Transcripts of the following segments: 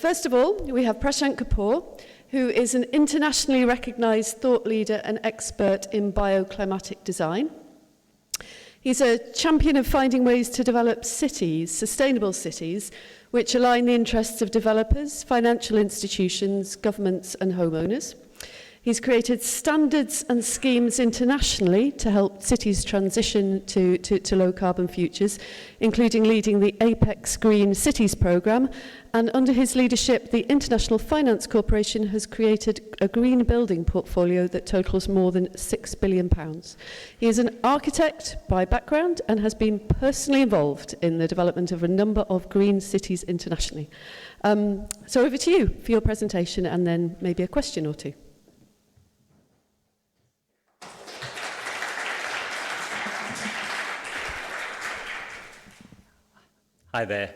First of all, we have Prashant Kapoor, who is an internationally recognised thought leader and expert in bioclimatic design. He's a champion of finding ways to develop cities, sustainable cities, which align the interests of developers, financial institutions, governments and homeowners. He's created standards and schemes internationally to help cities transition to low-carbon futures, including leading the Apex Green Cities programme. And under his leadership, the International Finance Corporation has created a green building portfolio that totals more than £6 billion. He is an architect by background and has been personally involved in the development of a number of green cities internationally. So over to you for your presentation and then maybe a question or two. Hi there.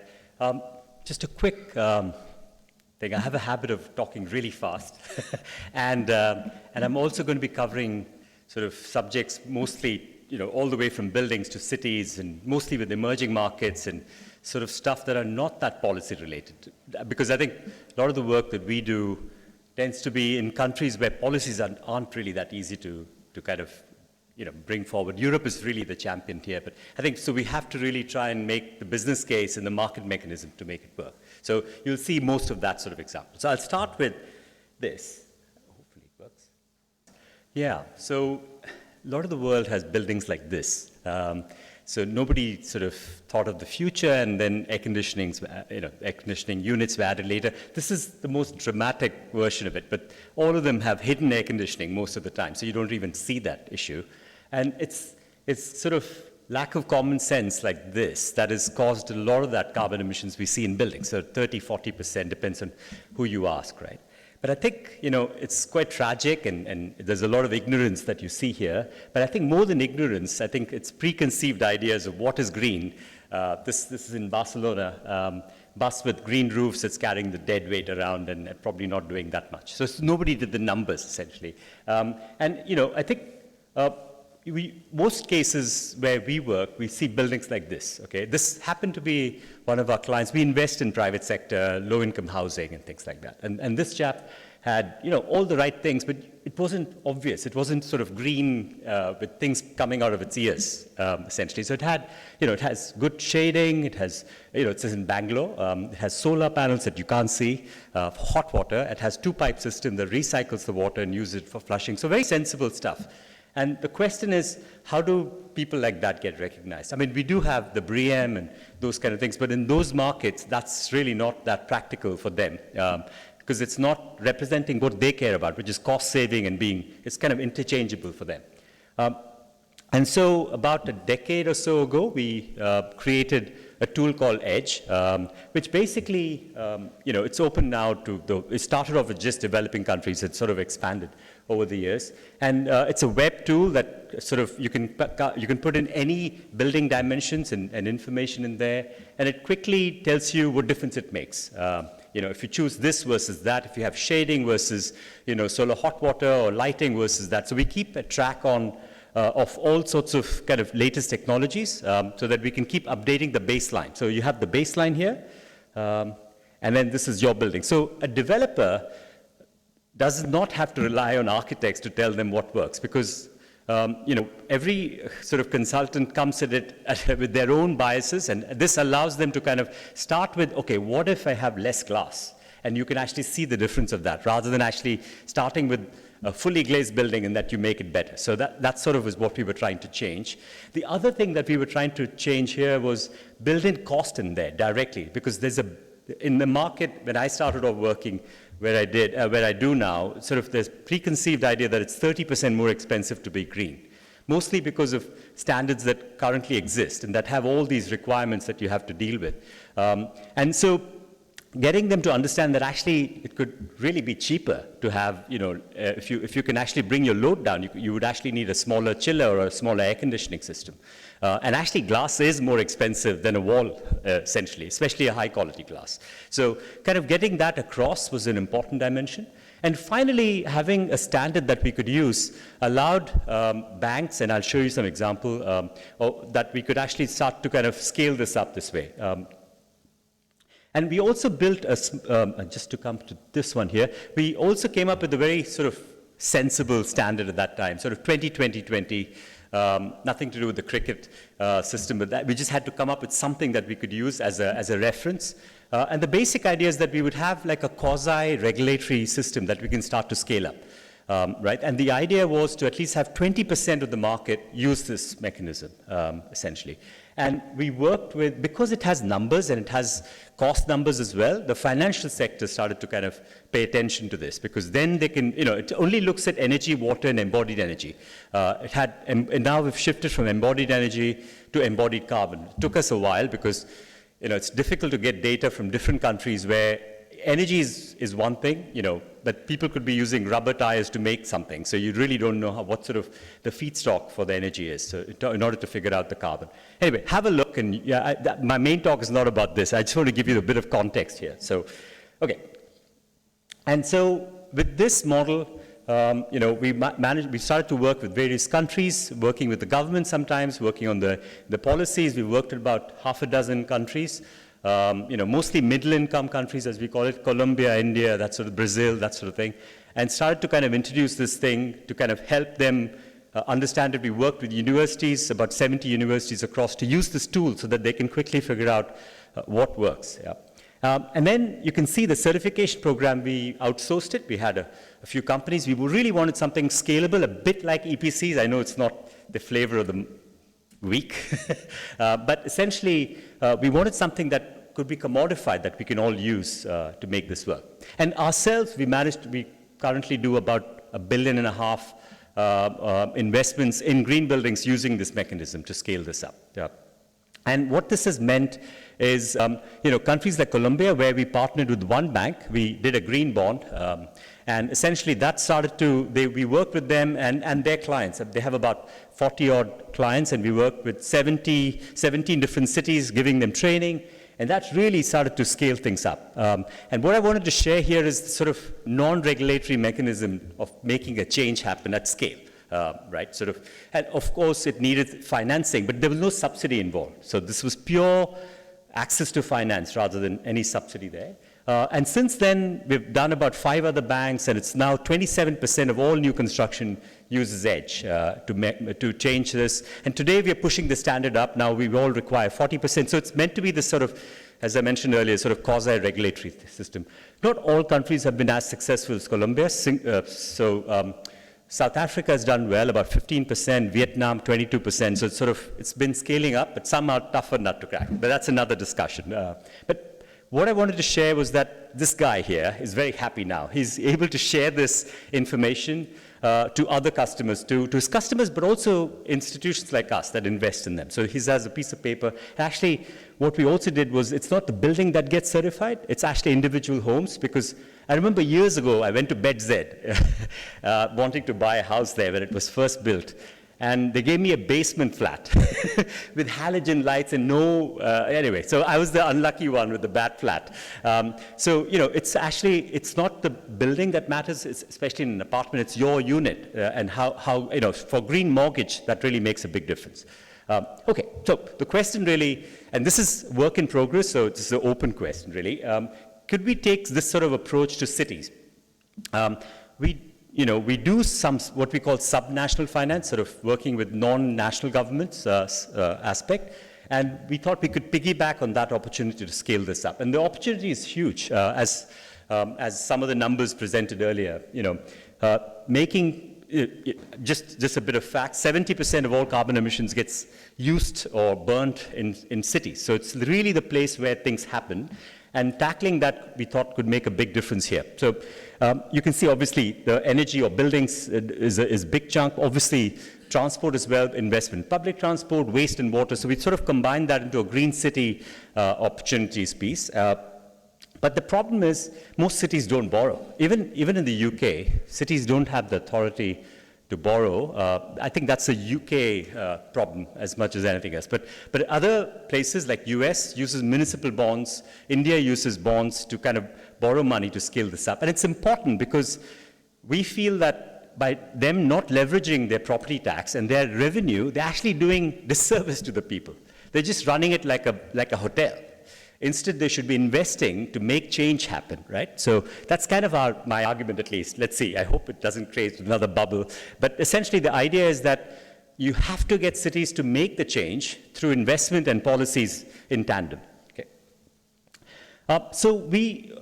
Just a quick thing. I have a habit of talking really fast, and I'm also going to be covering sort of subjects mostly, all the way from buildings to cities, and mostly with emerging markets and sort of stuff that are not that policy related. Because I think a lot of the work that we do tends to be in countries where policies aren't really that easy to kind of bring forward. Europe is really the champion here, but I think so we have to really try and make the business case and the market mechanism to make it work. So you'll see most of that sort of example. So I'll start with this. Hopefully it works. Yeah, so a lot of the world has buildings like this. So nobody sort of thought of the future, and then air conditioning units were added later. This is the most dramatic version of it, but all of them have hidden air conditioning most of the time, so you don't even see that issue. And it's sort of lack of common sense like this that has caused a lot of that carbon emissions we see in buildings. So 30, 40% depends on who you ask, right? But I think, it's quite tragic, and there's a lot of ignorance that you see here. But I think more than ignorance, I think it's preconceived ideas of what is green. This is in Barcelona, bus with green roofs that's carrying the dead weight around and probably not doing that much. So nobody did the numbers, essentially. I think most cases where we work, we see buildings like this, okay? This happened to be one of our clients. We invest in private sector, low-income housing and things like that. And this chap had, all the right things, but it wasn't obvious. It wasn't sort of green with things coming out of its ears, essentially. So it had, it has good shading. It has, it's in Bangalore. It has solar panels that you can't see, for hot water. It has two-pipe system that recycles the water and uses it for flushing. So very sensible stuff. And the question is, how do people like that get recognized? I mean, we do have the BREEAM and those kind of things, but in those markets, that's really not that practical for them, because it's not representing what they care about, which is cost saving and it's kind of interchangeable for them. And so about a decade or so ago, we created a tool called Edge, which basically, it's open now it started off with just developing countries. It's sort of expanded over the years. And it's a web tool that sort of, you can put in any building dimensions and information in there, and it quickly tells you what difference it makes. If you choose this versus that, if you have shading versus, solar hot water or lighting versus that. So we keep a track of all sorts of kind of latest technologies, so that we can keep updating the baseline. So you have the baseline here, and then this is your building. So a developer does not have to rely on architects to tell them what works, because every sort of consultant comes at it with their own biases, and this allows them to kind of start with, okay, what if I have less glass? And you can actually see the difference of that, rather than actually starting with a fully glazed building and that you make it better. So that sort of is what we were trying to change. The other thing that we were trying to change here was build in cost in there directly, because in the market, when I started off working where I do now, sort of there's preconceived idea that it's 30% more expensive to be green, mostly because of standards that currently exist and that have all these requirements that you have to deal with. And so getting them to understand that actually it could really be cheaper to have, if you can actually bring your load down, you would actually need a smaller chiller or a smaller air conditioning system. And actually glass is more expensive than a wall, essentially, especially a high quality glass. So kind of getting that across was an important dimension. And finally, having a standard that we could use allowed banks, and I'll show you some example, that we could actually start to kind of scale this up this way. And we also built just to come to this one here, we also came up with a very sort of sensible standard at that time, sort of 20-20-20, nothing to do with the cricket system, but that we just had to come up with something that we could use as a reference. And the basic idea is that we would have like a quasi-regulatory system that we can start to scale up. Right? And the idea was to at least have 20% of the market use this mechanism, essentially. And we worked with, because it has numbers and it has cost numbers as well, the financial sector started to kind of pay attention to this, because then they can, it only looks at energy, water, and embodied energy. And now we've shifted from embodied energy to embodied carbon. It took us a while because, it's difficult to get data from different countries where energy is one thing, but people could be using rubber tires to make something. So you really don't know what sort of the feedstock for the energy is, so in order to figure out the carbon. Anyway, have a look. And my main talk is not about this. I just want to give you a bit of context here. So, okay. And so with this model, we started to work with various countries, working with the government sometimes, working on the policies. We worked with about half a dozen countries. Mostly middle-income countries, as we call it, Colombia, India, that sort of Brazil, that sort of thing, and started to kind of introduce this thing to kind of help them understand it. We worked with universities, about 70 universities across, to use this tool so that they can quickly figure out what works. Yeah. And then you can see the certification program, we outsourced it. We had a few companies. We really wanted something scalable, a bit like EPCs. I know it's not the flavor of the week, but essentially we wanted something that could be commodified, that we can all use to make this work. And ourselves, we currently do about $1.5 billion investments in green buildings using this mechanism to scale this up. Yeah. And what this has meant is, countries like Colombia, where we partnered with one bank, we did a green bond, and essentially that started to, we worked with them and their clients. They have about 40-odd clients, and we worked with 17 different cities, giving them training, and that really started to scale things up. And what I wanted to share here is the sort of non-regulatory mechanism of making a change happen at scale. Right, and of course it needed financing, but there was no subsidy involved. So this was pure access to finance rather than any subsidy there. And since then, we've done about 5 other banks, and it's now 27% of all new construction uses EDGE to change this. And today we are pushing the standard up. Now we all require 40%. So it's meant to be this sort of, as I mentioned earlier, sort of quasi-regulatory system. Not all countries have been as successful as Colombia. South Africa has done well, about 15%, Vietnam 22%, so it's been scaling up, but some are tougher nut to crack. But that's another discussion. But what I wanted to share was that this guy here is very happy now. He's able to share this information to other customers, to his customers, but also institutions like us that invest in them. So he has a piece of paper. Actually, what we also did was, it's not the building that gets certified, it's actually individual homes, because I remember years ago, I went to BedZ, wanting to buy a house there when it was first built. And they gave me a basement flat with halogen lights and anyway, so I was the unlucky one with the bad flat. It's not the building that matters, especially in an apartment, it's your unit, and how for green mortgage, that really makes a big difference. Okay, so the question really, and this is work in progress, so it's an open question really. Could we take this sort of approach to cities? We do some, what we call subnational finance, sort of working with non-national governments aspect, and we thought we could piggyback on that opportunity to scale this up. And the opportunity is huge, as some of the numbers presented earlier. Making just a bit of fact: 70% of all carbon emissions gets used or burnt in cities. So it's really the place where things happen. And tackling that, we thought, could make a big difference here. So you can see, obviously, the energy or buildings is a big chunk. Obviously, transport as well, investment, public transport, waste and water. So we sort of combined that into a green city opportunities piece. But the problem is, most cities don't borrow. Even in the UK, cities don't have the authority to borrow. I think that's a UK problem as much as anything else. But other places like US uses municipal bonds, India uses bonds to kind of borrow money to scale this up. And it's important because we feel that by them not leveraging their property tax and their revenue, they're actually doing disservice to the people. They're just running it like a hotel. Instead, they should be investing to make change happen, right? So that's kind of my argument, at least. Let's see. I hope it doesn't create another bubble. But essentially, the idea is that you have to get cities to make the change through investment and policies in tandem. So we,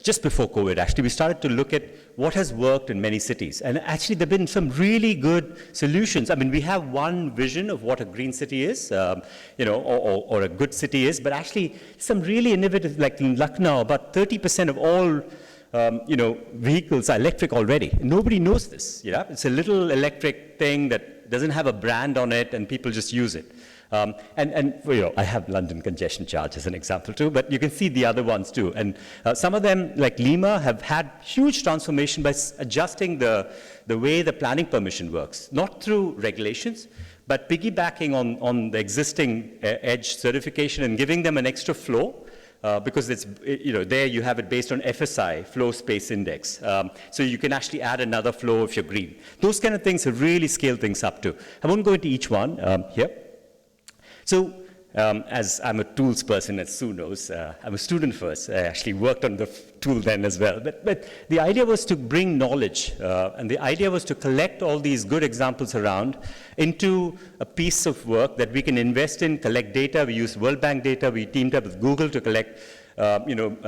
just before COVID, actually, we started to look at what has worked in many cities. And actually, there have been some really good solutions. I mean, we have one vision of what a green city is, or a good city is, but actually, some really innovative, like in Lucknow, about 30% of all vehicles are electric already. Nobody knows this. It's a little electric thing that doesn't have a brand on it, and people just use it. I have London congestion charge as an example too, but you can see the other ones too. And some of them, like Lima, have had huge transformation by adjusting the way the planning permission works, not through regulations, but piggybacking on the existing EDGE certification and giving them an extra flow. Because it's, there you have it based on FSI, Flow Space Index. So you can actually add another flow if you're green. Those kind of things have really scaled things up too. I won't go into each one here. So as I'm a tools person, as Sue knows, I'm a student first. I actually worked on the tool then as well. But the idea was to bring knowledge, and the idea was to collect all these good examples around into a piece of work that we can invest in, collect data. We use World Bank data. We teamed up with Google to collect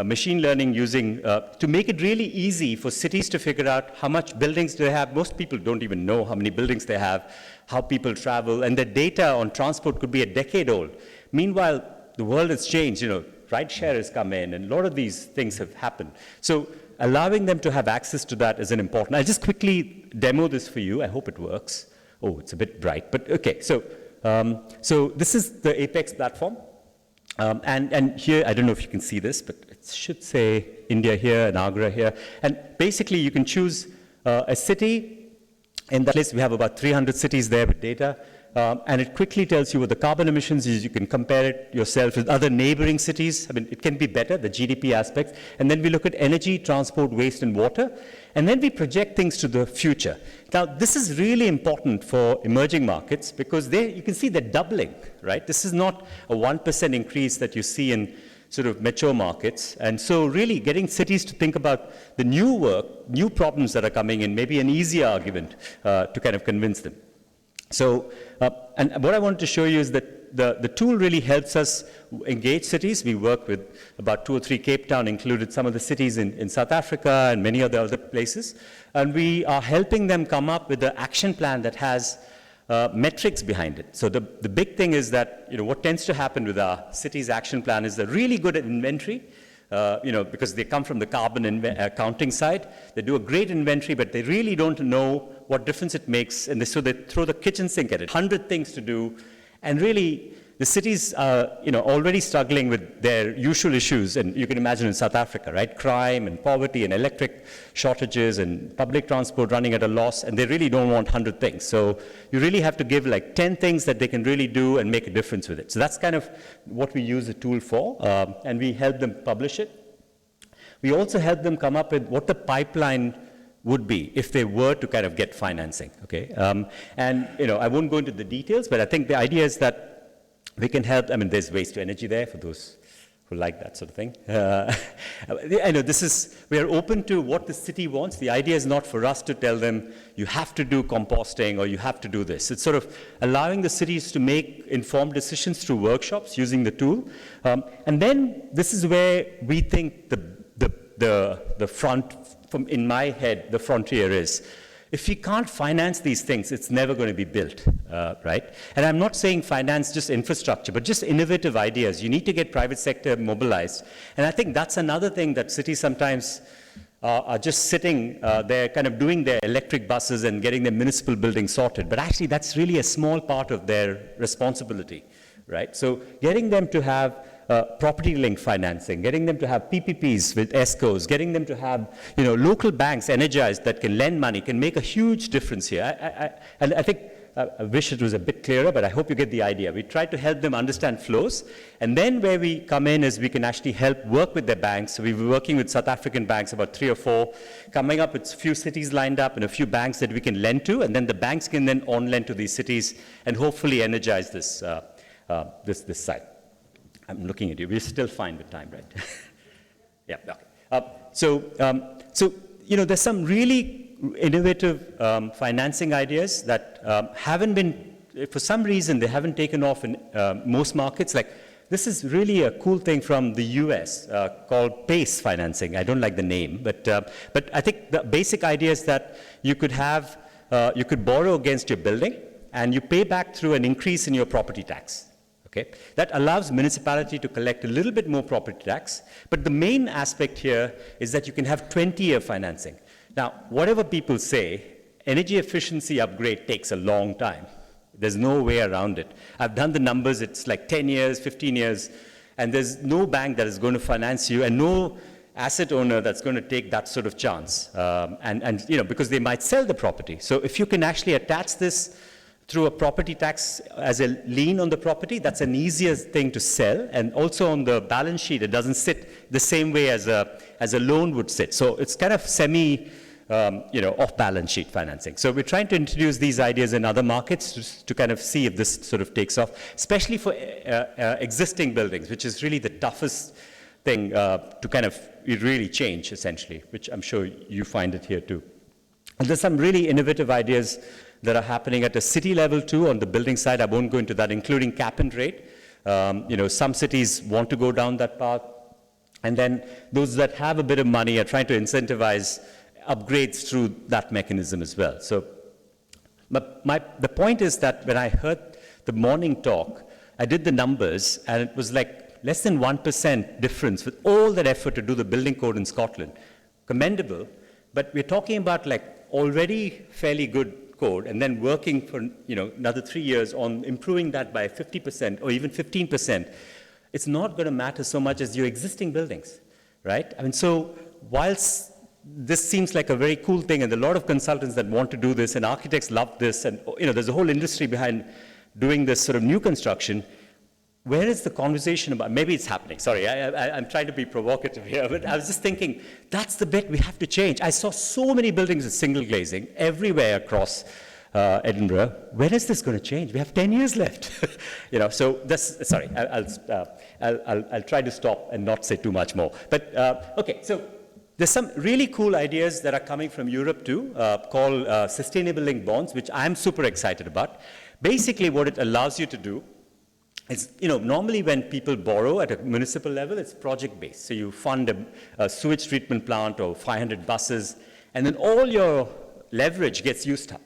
machine learning using, to make it really easy for cities to figure out how much buildings they have. Most people don't even know how many buildings they have, how people travel, and the data on transport could be a decade old. Meanwhile, the world has changed, rideshare has come in, and a lot of these things have happened. So allowing them to have access to that is an important. I'll just quickly demo this for you. I hope it works. Oh, it's a bit bright, but okay. So this is the Apex platform. And here, I don't know if you can see this, but it should say India here and Agra here. And basically, you can choose a city. In that list, we have about 300 cities there with data. And it quickly tells you what the carbon emissions is. You can compare it yourself with other neighboring cities. I mean, it can be better, the GDP aspects. And then we look at energy, transport, waste, and water. And then we project things to the future. Now, this is really important for emerging markets because you can see they're doubling, right? This is not a 1% increase that you see in sort of mature markets. And so really getting cities to think about the new work, new problems that are coming in, maybe an easier argument to kind of convince them. So, and what I wanted to show you is that the tool really helps us engage cities. We work with about 2 or 3, Cape Town included, some of the cities in South Africa and many other places. And we are helping them come up with an action plan that has metrics behind it. So the big thing is that, what tends to happen with our cities action plan is they're really good at inventory, because they come from the carbon accounting side. They do a great inventory, but they really don't know what difference it makes. And so they throw the kitchen sink at it, 100 things to do. And really, the cities are already struggling with their usual issues. And you can imagine in South Africa, right? Crime and poverty and electric shortages and public transport running at a loss. And they really don't want 100 things. So you really have to give like 10 things that they can really do and make a difference with it. So that's kind of what we use the tool for. And we help them publish it. We also help them come up with what the pipeline would be if they were to kind of get financing, okay? And, I won't go into the details, but I think the idea is that we can help. I mean, there's waste to energy there for those who like that sort of thing. I know we are open to what the city wants. The idea is not for us to tell them, you have to do composting or you have to do this. It's sort of allowing the cities to make informed decisions through workshops using the tool. And then this is where we think the front, in my head, the frontier is. If we can't finance these things, it's never going to be built, right? And I'm not saying finance just infrastructure, but just innovative ideas. You need to get private sector mobilized. And I think that's another thing that cities sometimes are just sitting there kind of doing their electric buses and getting their municipal buildings sorted. But actually, that's really a small part of their responsibility, right? So getting them to have property-linked financing, getting them to have PPPs with ESCOs, getting them to have local banks energized that can lend money can make a huge difference here. And I think I wish it was a bit clearer, but I hope you get the idea. We try to help them understand flows, and then where we come in is we can actually help work with their banks. So we've been working with South African banks, about 3 or 4, coming up with a few cities lined up and a few banks that we can lend to, and then the banks can then on-lend to these cities and hopefully energize this site. I'm looking at you. We're still fine with time, right? Yeah. Okay. So there's some really innovative financing ideas that haven't been, for some reason, they haven't taken off in most markets. Like, this is really a cool thing from the US called PACE financing. I don't like the name, but I think the basic idea is that you could borrow against your building, and you pay back through an increase in your property tax. Okay? That allows municipality to collect a little bit more property tax, but the main aspect here is that you can have 20-year financing. Now, whatever people say, energy efficiency upgrade takes a long time. There's no way around it. I've done the numbers, it's like 10 years, 15 years, and there's no bank that is going to finance you, and no asset owner that's going to take that sort of chance, because they might sell the property. So if you can actually attach this through a property tax as a lien on the property, that's an easier thing to sell, and also on the balance sheet, it doesn't sit the same way as a loan would sit. So it's kind of off-balance sheet financing. So we're trying to introduce these ideas in other markets to kind of see if this sort of takes off, especially for existing buildings, which is really the toughest thing to kind of really change, essentially, which I'm sure you find it here too. And there's some really innovative ideas that are happening at a city level too on the building side. I won't go into that, including cap and rate. Some cities want to go down that path. And then those that have a bit of money are trying to incentivize upgrades through that mechanism as well. So, but the point is that when I heard the morning talk, I did the numbers, and it was like less than 1% difference with all that effort to do the building code in Scotland. Commendable, but we're talking about like already fairly good code, and then working for another 3 years on improving that by 50% or even 15%. It's not going to matter so much as your existing buildings, right? I mean, so whilst this seems like a very cool thing, and a lot of consultants that want to do this, and architects love this, and there's a whole industry behind doing this sort of new construction. Where is the conversation about? Maybe it's happening. Sorry, I'm trying to be provocative here, but I was just thinking, that's the bit we have to change. I saw so many buildings with single glazing everywhere across Edinburgh. When is this going to change? We have 10 years left. So that's, sorry, I'll try to stop and not say too much more. But, okay, so there's some really cool ideas that are coming from Europe too, called sustainable linked bonds, which I'm super excited about. Basically, what it allows you to do is, normally when people borrow at a municipal level, it's project-based. So you fund a sewage treatment plant or 500 buses, and then all your leverage gets used up.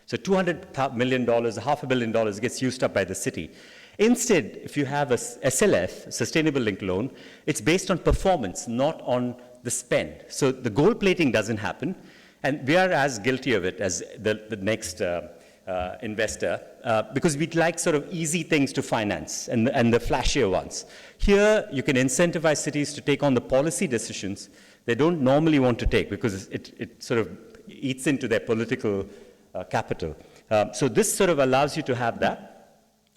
So $200 million, $500 million gets used up by the city. Instead, if you have a SLF, Sustainable Linked Loan, it's based on performance, not on the spend. So the gold plating doesn't happen, and we are as guilty of it as the next investor, because we'd like sort of easy things to finance and the flashier ones. Here, you can incentivize cities to take on the policy decisions they don't normally want to take, because it sort of eats into their political capital. So this sort of allows you to have that.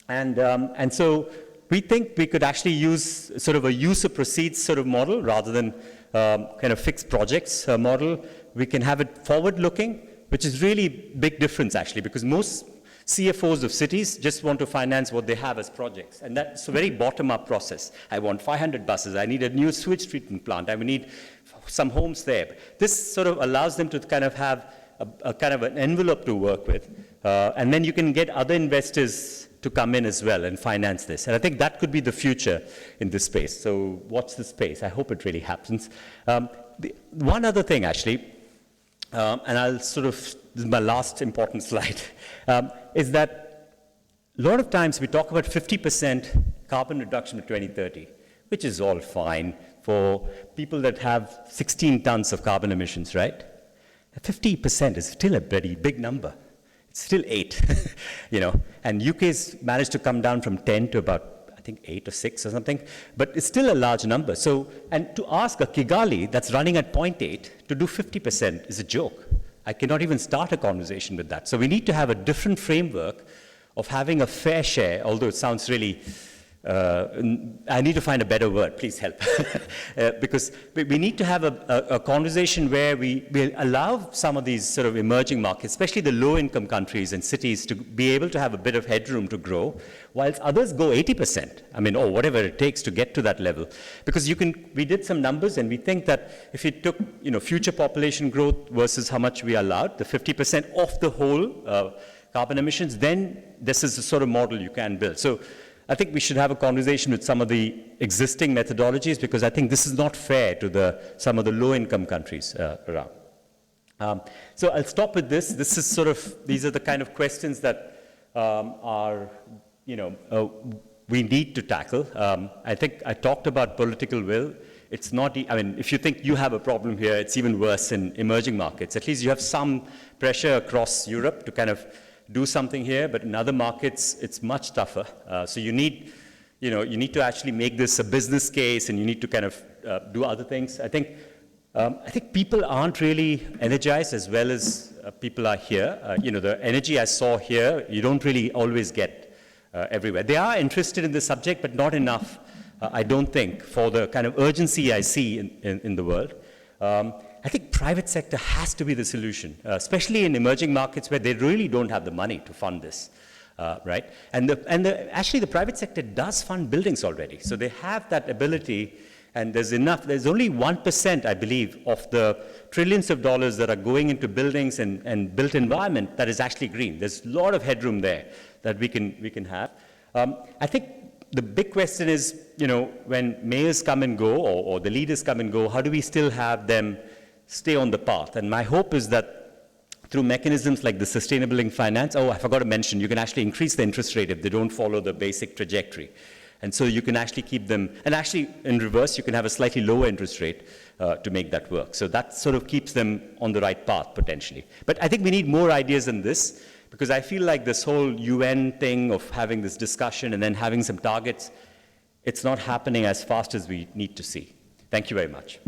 And so we think we could actually use sort of a use of proceeds sort of model rather than kind of fixed projects model. We can have it forward-looking, which is really big difference actually, because most CFOs of cities just want to finance what they have as projects. And that's a very bottom-up process. I want 500 buses. I need a new sewage treatment plant. I need some homes there. This sort of allows them to kind of have a kind of an envelope to work with. And then you can get other investors to come in as well and finance this. And I think that could be the future in this space. So watch this space. I hope it really happens. One other thing, actually, and I'll sort of, this is my last important slide, is that a lot of times we talk about 50% carbon reduction by 2030, which is all fine for people that have 16 tons of carbon emissions, right? 50% is still a very big number. It's still 8, and UK's managed to come down from 10 to about, I think 8 or 6 or something, but it's still a large number. So, and to ask a Kigali that's running at 0.8 to do 50% is a joke. I cannot even start a conversation with that. So we need to have a different framework of having a fair share, although it sounds really I need to find a better word, please help. Because we need to have a conversation where we allow some of these sort of emerging markets, especially the low-income countries and cities, to be able to have a bit of headroom to grow, whilst others go 80%, I mean, or whatever it takes to get to that level. Because we did some numbers, and we think that if you took, future population growth versus how much we allowed, the 50% of the whole carbon emissions, then this is the sort of model you can build. So I think we should have a conversation with some of the existing methodologies, because I think this is not fair to some of the low-income countries around. So I'll stop with this. These are the kind of questions that we need to tackle. I think I talked about political will. It's not, if you think you have a problem here, it's even worse in emerging markets. At least you have some pressure across Europe to kind of do something here, but in other markets, it's much tougher. So you need to actually make this a business case, and you need to kind of do other things. I think people aren't really energized as well as people are here. The energy I saw here, you don't really always get everywhere. They are interested in the subject, but not enough, I don't think, for the kind of urgency I see in the world. I think private sector has to be the solution, especially in emerging markets where they really don't have the money to fund this, right? Actually, the private sector does fund buildings already. So they have that ability, and there's only 1%, I believe, of the trillions of dollars that are going into buildings and built environment that is actually green. There's a lot of headroom there that we can have. I think the big question is, when mayors come and go, or the leaders come and go, how do we still have them stay on the path? And my hope is that through mechanisms like the sustainable linked finance, I forgot to mention, you can actually increase the interest rate if they don't follow the basic trajectory. And so you can actually keep them, and actually in reverse, you can have a slightly lower interest rate to make that work. So that sort of keeps them on the right path, potentially. But I think we need more ideas than this, because I feel like this whole UN thing of having this discussion and then having some targets, it's not happening as fast as we need to see. Thank you very much.